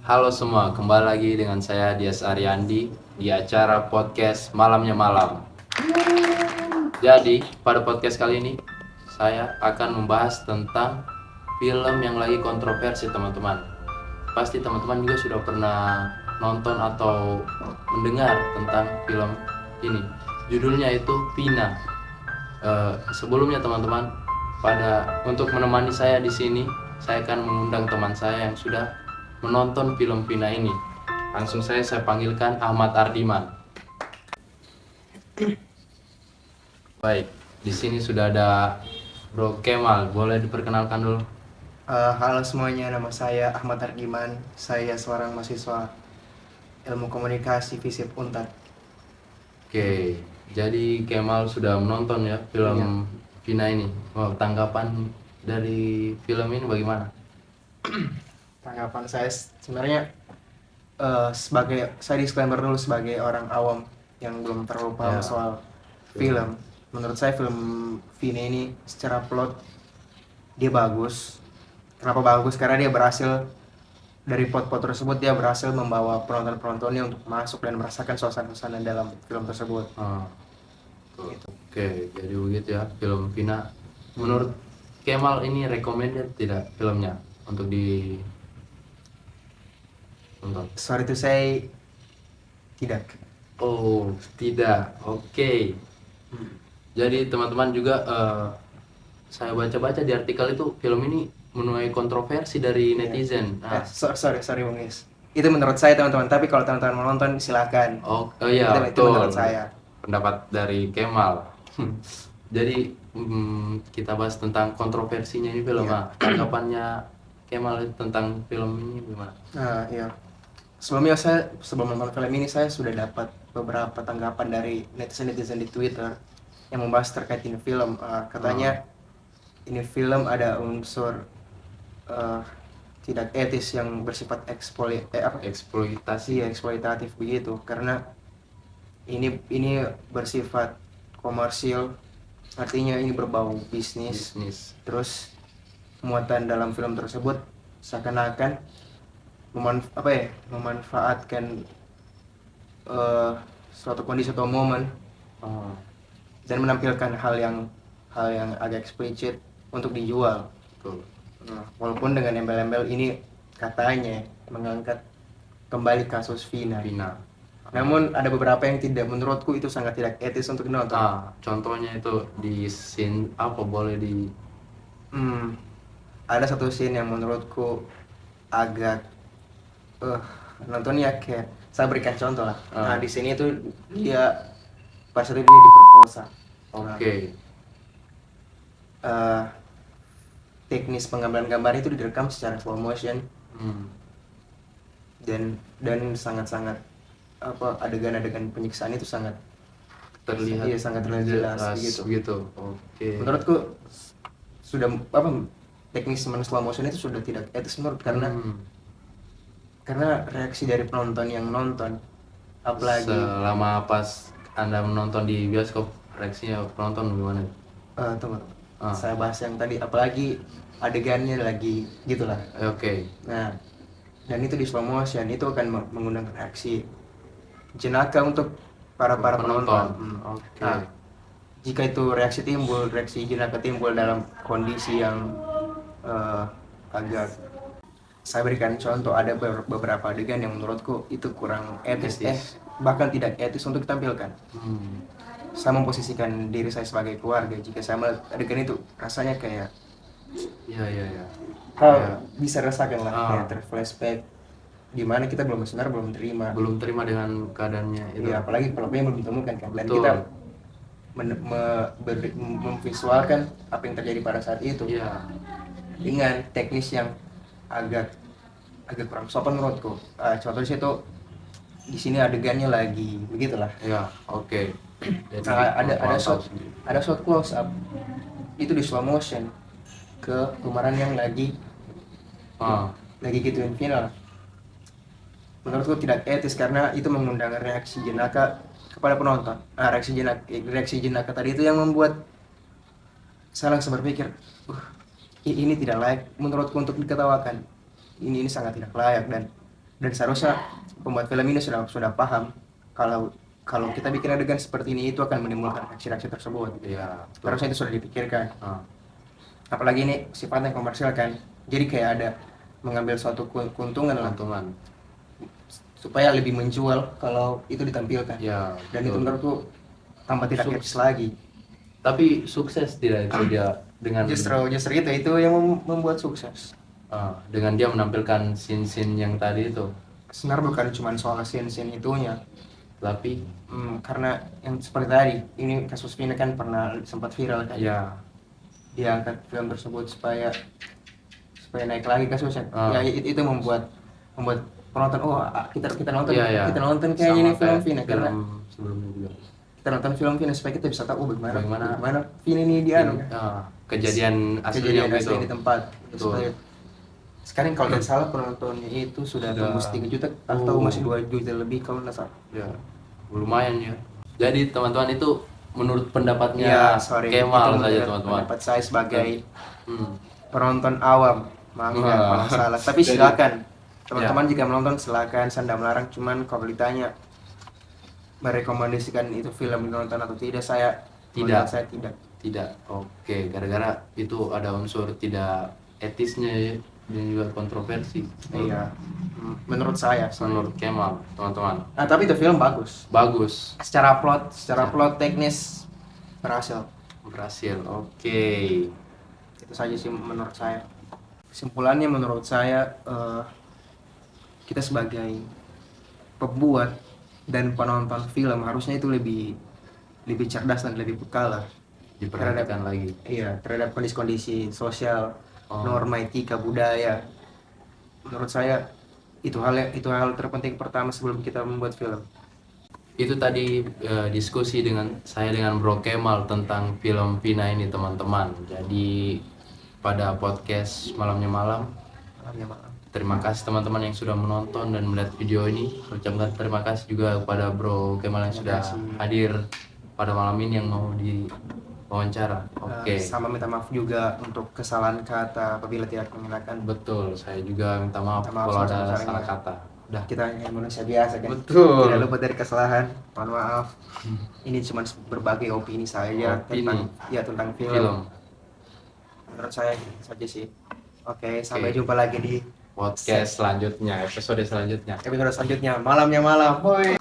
Halo semua, kembali lagi dengan saya Dias Ariandi di acara podcast Malamnya Malam. Jadi, pada podcast kali ini saya akan membahas tentang film yang lagi kontroversi, teman-teman. Pasti teman-teman juga sudah pernah nonton atau mendengar tentang film ini. Judulnya itu Vina. Sebelumnya teman-teman, untuk menemani saya di sini, saya akan mengundang teman saya yang sudah menonton film Vina ini. Langsung saya panggilkan Ahmad Ardiman. Baik, di sini sudah ada Bro Kemal, boleh diperkenalkan dulu? Halo semuanya, nama saya Ahmad Ardiman. Saya seorang mahasiswa Ilmu Komunikasi FISIP Untar. Oke, jadi Kemal sudah menonton ya film Vina ini. Tanggapan dari film ini bagaimana? Tanggapan saya sebenarnya saya disclaimer dulu sebagai orang awam yang belum terlalu paham soal film. Menurut saya film Vina ini secara plot dia bagus. Kenapa bagus? Karena dia berhasil dari plot-plot tersebut dia berhasil membawa penonton-penontonnya untuk masuk dan merasakan suasana-suasana dalam film tersebut. Oke, jadi begitu ya film Vina. Menurut Kemal ini recommended tidak filmnya untuk di tonton? Sorry to say, tidak. Oh, tidak. Oke. Jadi teman-teman juga saya baca-baca di artikel itu film ini menuai kontroversi dari netizen. Nah, Sorry Bung Is. Itu menurut saya teman-teman, tapi kalau teman-teman mau nonton silakan. oh iya Itu betul. menurut saya. Pendapat dari Kemal. Jadi kita bahas tentang kontroversinya ini film. Tanggapannya Kemal tentang film ini gimana? Nah, iya. Sebelum nonton film ini saya sudah dapat beberapa tanggapan dari netizen-netizen di Twitter yang membahas terkait ini film. Katanya ini film ada unsur tidak etis yang bersifat eksploitasi. eksploitatif begitu, karena ini bersifat komersil, artinya ini berbau bisnis. Terus muatan dalam film tersebut seakan-akan memanfaatkan suatu kondisi atau momen dan menampilkan hal yang agak eksplisit untuk dijual. Nah, walaupun dengan embel-embel ini katanya mengangkat kembali kasus Vina. Namun ada beberapa yang tidak, menurutku itu sangat tidak etis untuk ditonton. Contohnya itu di scene apa boleh di Ada satu scene yang menurutku agak nontonnya kayak, saya berikan contoh lah. Nah, di sini itu dia pas itu dia diperkosa. Oke. Teknis pengambilan gambar itu direkam secara slow motion. Dan sangat-sangat adegan-adegan penyiksaan itu sangat terlihat. Iya, sangat terlihat jelas begitu. Oke. Menurutku sudah teknis slow motion itu sudah tidak etis menurut, karena reaksi dari penonton yang nonton, apalagi selama pas Anda menonton di bioskop, reaksinya penonton gimana? tunggu. Saya bahas yang tadi, apalagi adegannya lagi gitulah. Oke. Nah, dan itu di slow motion itu akan mengundang reaksi jenaka untuk para penonton. Nah, jika itu reaksi jenaka timbul dalam kondisi yang agak, saya berikan contoh, ada beberapa adegan yang menurutku itu kurang etis. Bahkan tidak etis untuk ditampilkan. Saya memposisikan diri saya sebagai keluarga, jika saya melihat adegan itu rasanya kayak bisa rasakan lah, kayak terflashback gimana kita belum terima dengan keadaannya itu. Iya, apalagi pelakunya belum ditemukan kan, dan kita memvisualkan apa yang terjadi pada saat itu dengan teknis yang agak kurang sopan menurutku. Contoh di situ, di sini adegannya lagi begitulah. Oke. Ada shot close up itu di slow motion ke pemeran yang lagi gituin final. Menurutku tidak etis karena itu mengundang reaksi jenaka kepada penonton. Reaksi jenaka tadi itu yang membuat saya langsung berpikir, ini tidak layak menurutku untuk diketawakan. Ini sangat tidak layak, dan Dan seharusnya pembuat film ini sudah paham kalau kalau kita bikin adegan seperti ini itu akan menimbulkan reaksi-reaksi tersebut. Iya, betul. Harusnya itu sudah dipikirkan. Ah, Apalagi ini sifatnya komersial kan, jadi kayak ada mengambil suatu keuntungan lah keuntungan. supaya lebih menjual kalau itu ditampilkan. Ya, Dan itu betul. menurutku tambah tidak etis lagi. Tapi sukses tidak itu dia dengan Justru itu yang membuat sukses. dengan dia menampilkan scene-scene yang tadi itu. Sebenarnya bukan cuma soal scene-scene itunya, Tapi karena yang seperti tadi, ini kasus Vina kan pernah sempat viral kan. ya, Dia angkat film tersebut supaya naik lagi kasusnya. Ya itu membuat penonton, oh kita nonton iya, kita nonton sama kayak ini film kayak Vina karena sebelumnya juga. kita nonton film Vina supaya kita bisa tahu Bagaimana bagaimana Vina ini dia kejadian aslinya kejadian begitu. asli di tempat. Betul. Sekarang kalau tidak salah penontonnya itu sudah tembus 3 juta atau masih 2 juta lebih kalau tidak salah. Ya, lumayan ya. Jadi teman-teman itu menurut pendapatnya Ya, sorry. Kemal Itu saja menurut teman-teman. pendapat saya sebagai Hmm. penonton awam. Maaf ya kalau salah. Tapi Jadi- silakan teman-teman jika menonton silakan, saya tidak melarang. Cuman kalau ditanya merekomendasikan itu film menonton atau tidak, saya Tidak. saya tidak. Tidak. Oke, gara-gara itu ada unsur tidak etisnya ya, dan juga kontroversi. Iya. Menurut saya. Menurut Kemal, teman-teman. Nah, tapi itu film bagus. Bagus. Secara plot teknis berhasil. Berhasil. Oke. Itu saja sih menurut saya. Kesimpulannya menurut saya kita sebagai pembuat dan penonton film harusnya itu lebih cerdas dan lebih peka lah Diperhatikan lagi. terhadap kondisi sosial, norma etika budaya. Menurut saya itu hal terpenting pertama sebelum kita membuat film. Itu tadi diskusi dengan Bro Kemal tentang film Vina ini teman-teman. Jadi pada podcast Malamnya Malam, terima kasih teman-teman yang sudah menonton dan melihat video ini. Ucapkan terima kasih juga kepada Bro Kemal yang sudah hadir pada malam ini yang mau diwawancara. Oke. Sama minta maaf juga untuk kesalahan kata apabila tidak mengenakan. Betul, saya juga minta maaf kalau ada salah kata. Udah kita Indonesia biasa kan. Betul. Tidak luput dari kesalahan. Mohon maaf. Ini cuma berbagai opini saya tentang film. Menurut saya gitu saja sih. Oke, sampai jumpa lagi di Podcast selanjutnya, episode selanjutnya. Malamnya Malam. Boy.